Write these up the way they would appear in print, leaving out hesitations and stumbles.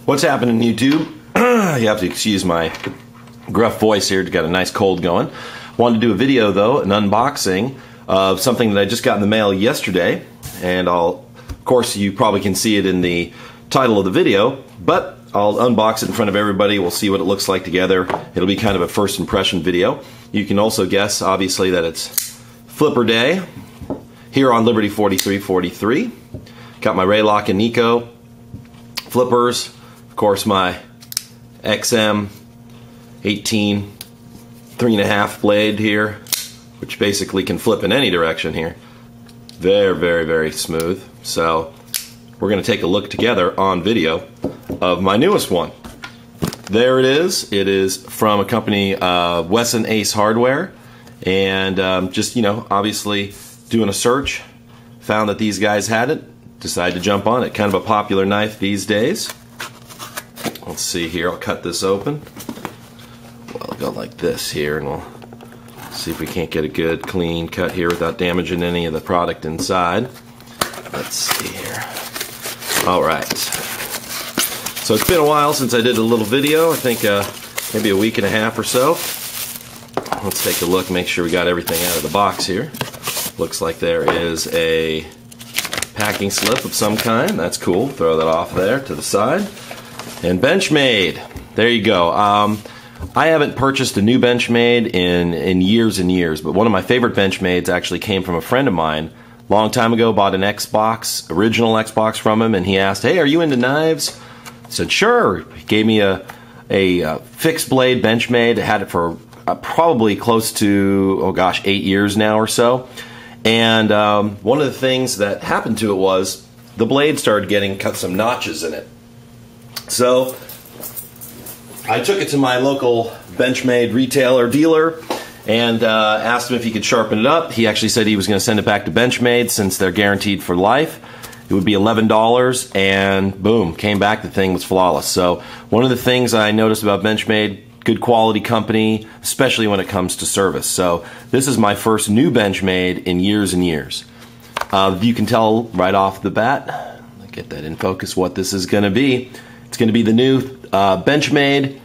What's happening, YouTube? You have to excuse my gruff voice here. Got a nice cold going. Wanted to do a video though, an unboxing of something that I just got in the mail yesterday, and of course you probably can see it in the title of the video, but I'll unbox it in front of everybody. We'll see what it looks like together. It'll be kind of a first impression video. You can also guess, obviously, that it's Flipper Day here on Liberty 4343. Got my Raylock and Nico flippers. Of course, my XM 18 3.5 blade here, which basically can flip in any direction here. Very smooth. So we're going to take a look together on video of my newest one. There it is. It is from a company, Wesson Ace Hardware, and just, you know, obviously doing a search, found that these guys had it, decided to jump on it. Kind of a popular knife these days. Let's see here. I'll cut this open. Well, I'll go like this here, and we'll see if we can't get a good clean cut here without damaging any of the product inside. Let's see here. Alright. So it's been a while since I did a little video. I think maybe a week and a half or so. Let's take a look, make sure we got everything out of the box here. Looks like there is a packing slip of some kind. That's cool. Throw that off there to the side. And Benchmade. There you go. I haven't purchased a new Benchmade in years and years, but one of my favorite Benchmades actually came from a friend of mine. Long time ago, bought an Xbox, original Xbox from him, and he asked, "Hey, are you into knives?" I said, "Sure." He gave me a fixed blade Benchmade. I had it for probably close to, oh gosh, 8 years now or so. And one of the things that happened to it was the blade started getting some notches in it. So I took it to my local Benchmade retailer dealer and asked him if he could sharpen it up. He actually said he was going to send it back to Benchmade since they're guaranteed for life. It would be $11, and boom, came back, the thing was flawless. So one of the things I noticed about Benchmade, good quality company, especially when it comes to service. So this is my first new Benchmade in years and years. You can tell right off the bat, get that in focus, what this is going to be. It's going to be the new Benchmade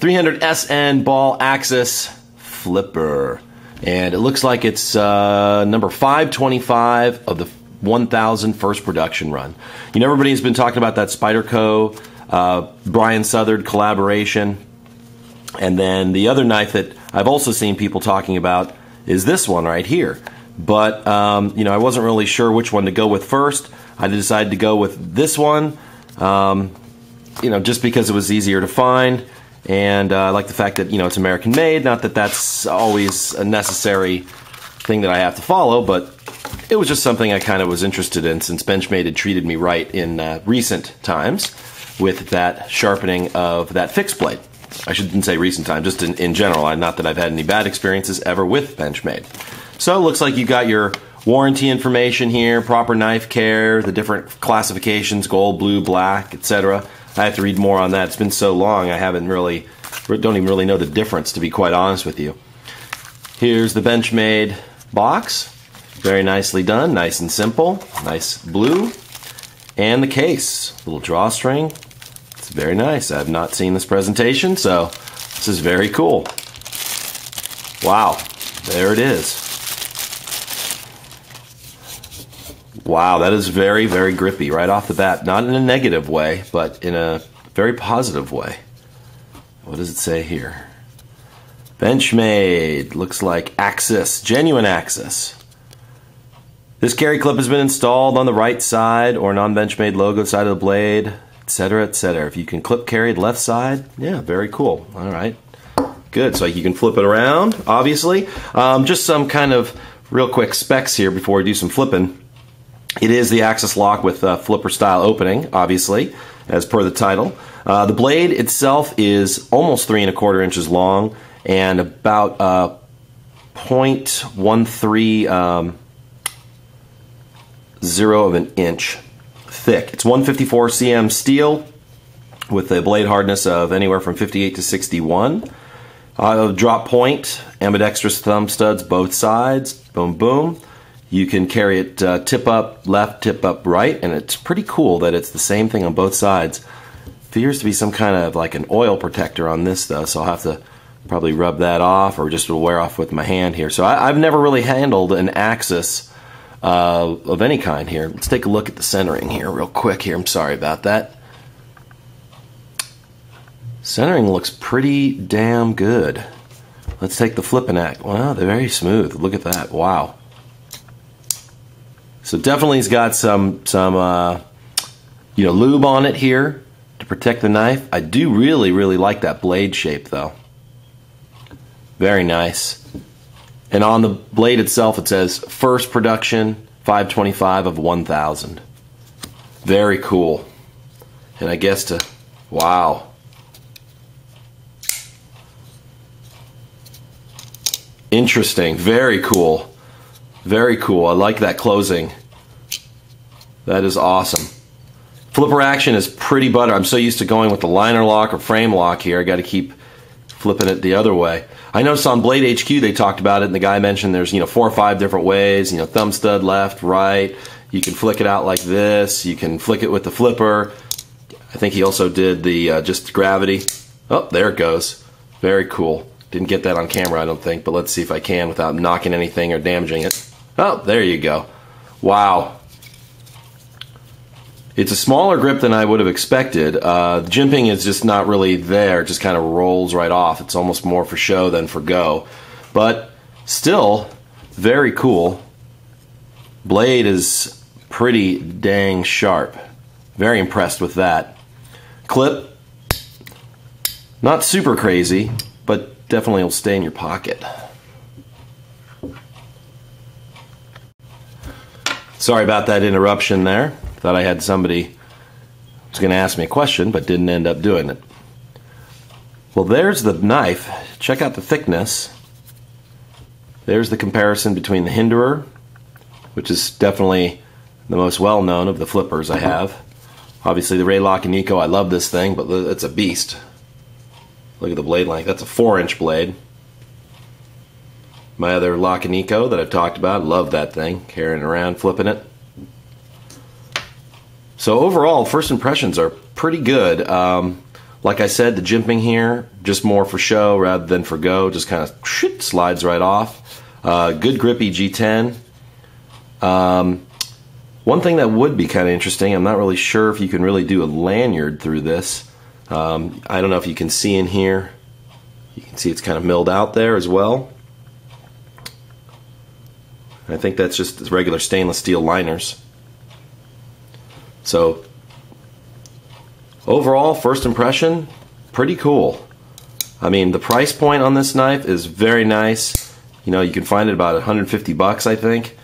300SN ball axis flipper. And it looks like it's number 525 of the 1000 first production run. You know, everybody's been talking about that Spyderco Brian Southard collaboration. And then the other knife that I've also seen people talking about is this one right here. But, you know, I wasn't really sure which one to go with first. I decided to go with this one, you know, just because it was easier to find. And I like the fact that, you know, it's American made. Not that that's always a necessary thing that I have to follow, but it was just something I kind of was interested in since Benchmade had treated me right in recent times with that sharpening of that fixed blade. I shouldn't say recent time, just in general. Not that I've had any bad experiences ever with Benchmade. So it looks like you got your warranty information here, proper knife care, the different classifications, gold, blue, black, etc. I have to read more on that. It's been so long, I don't even really know the difference, to be quite honest with you. Here's the Benchmade box. Very nicely done, nice and simple, nice blue. And the case, little drawstring. It's very nice. I have not seen this presentation, so this is very cool. Wow, there it is. Wow, that is very grippy right off the bat. Not in a negative way, but in a very positive way. What does it say here? Benchmade, looks like Axis, genuine Axis. This carry clip has been installed on the right side or non-Benchmade logo side of the blade, etc., etc. If you can clip carry the left side, yeah, very cool. All right, good. So you can flip it around, obviously. Just some kind of real quick specs here before we do some flipping. It is the Axis lock with flipper style opening, obviously, as per the title. The blade itself is almost 3¼ inches long and about 0.13 of an inch thick. It's 154 cm steel with a blade hardness of anywhere from 58 to 61. Drop point, ambidextrous thumb studs both sides, boom boom. You can carry it tip up left, tip up right, and it's pretty cool that it's the same thing on both sides. appears to be some kind of like an oil protector on this though, so I'll have to probably rub that off, or just wear off with my hand here. So I've never really handled an axis of any kind here. Let's take a look at the centering here real quick here. I'm sorry about that. Centering looks pretty damn good. Let's take the flipping act. Wow, they're very smooth. Look at that. Wow. So definitely it's got some lube on it here to protect the knife. I do really like that blade shape though. Very nice. And on the blade itself it says first production 525 of 1000. Very cool. And I guess wow. Interesting. Very cool. Very cool. I like that closing. That is awesome. Flipper action is pretty butter. I'm so used to going with the liner lock or frame lock here. I got to keep flipping it the other way. I noticed on Blade HQ they talked about it, and the guy mentioned there's 4 or 5 different ways. Thumb stud left, right. You can flick it out like this. You can flick it with the flipper. I think he also did the just gravity. Oh, there it goes. Very cool. Didn't get that on camera, I don't think, but let's see if I can without knocking anything or damaging it. Oh, there you go. Wow. It's a smaller grip than I would have expected. The jimping is just not really there. It just kind of rolls right off. It's almost more for show than for go. But still, very cool. Blade is pretty dang sharp. Very impressed with that. Clip, not super crazy, but definitely will stay in your pocket. Sorry about that interruption there. Thought I had somebody who was going to ask me a question, but didn't end up doing it. Well, there's the knife. Check out the thickness. There's the comparison between the Hinderer, which is definitely the most well-known of the flippers I have. Obviously, the Raylock and Nico, I love this thing, but it's a beast. Look at the blade length. That's a 4-inch blade. My other Lock and Nico that I've talked about, love that thing. Carrying it around, flipping it. So overall, first impressions are pretty good. Like I said, the jimping here, just more for show rather than for go. Just kind of slides right off. Good grippy G10. One thing that would be kind of interesting, I'm not really sure if you can really do a lanyard through this. I don't know if you can see in here. You can see it's kind of milled out there as well. I think that's just regular stainless steel liners. So overall, first impression, pretty cool. I mean, the price point on this knife is very nice. You can find it about 150 bucks, I think.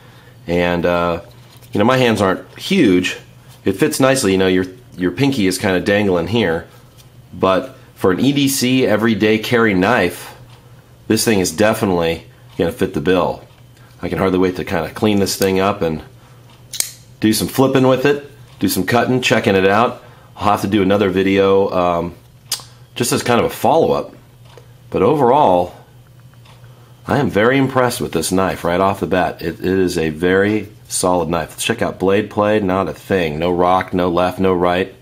And my hands aren't huge. It fits nicely. Your pinky is kind of dangling here. But for an EDC everyday carry knife, this thing is definitely going to fit the bill. I can hardly wait to kind of clean this thing up and do some flipping with it. Do some cutting, checking it out. I'll have to do another video just as kind of a follow-up. But overall, I am very impressed with this knife right off the bat. It is a very solid knife. Let's check out blade play. Not a thing. No rock, no left, no right.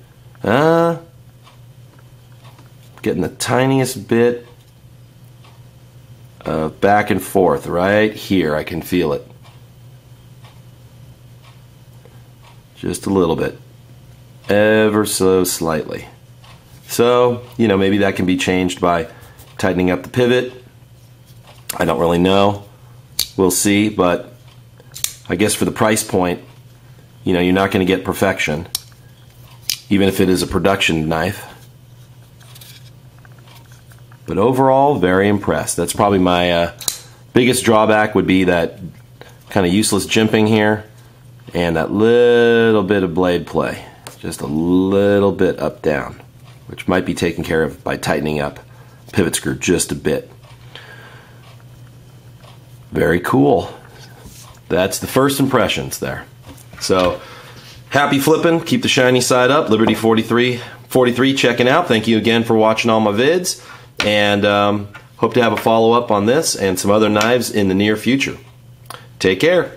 Getting the tiniest bit of back and forth right here. I can feel it. Just a little bit, ever so slightly. So, maybe that can be changed by tightening up the pivot. I don't really know. We'll see, but I guess for the price point, you're not going to get perfection, even if it is a production knife. But overall, very impressed. That's probably my biggest drawback would be that kind of useless jimping here. And that little bit of blade play, just a little bit up down, which might be taken care of by tightening up pivot screw just a bit. Very cool. That's the first impressions there. So happy flipping, keep the shiny side up. Liberty 43 checking out. Thank you again for watching all my vids, and hope to have a follow-up on this and some other knives in the near future. Take care.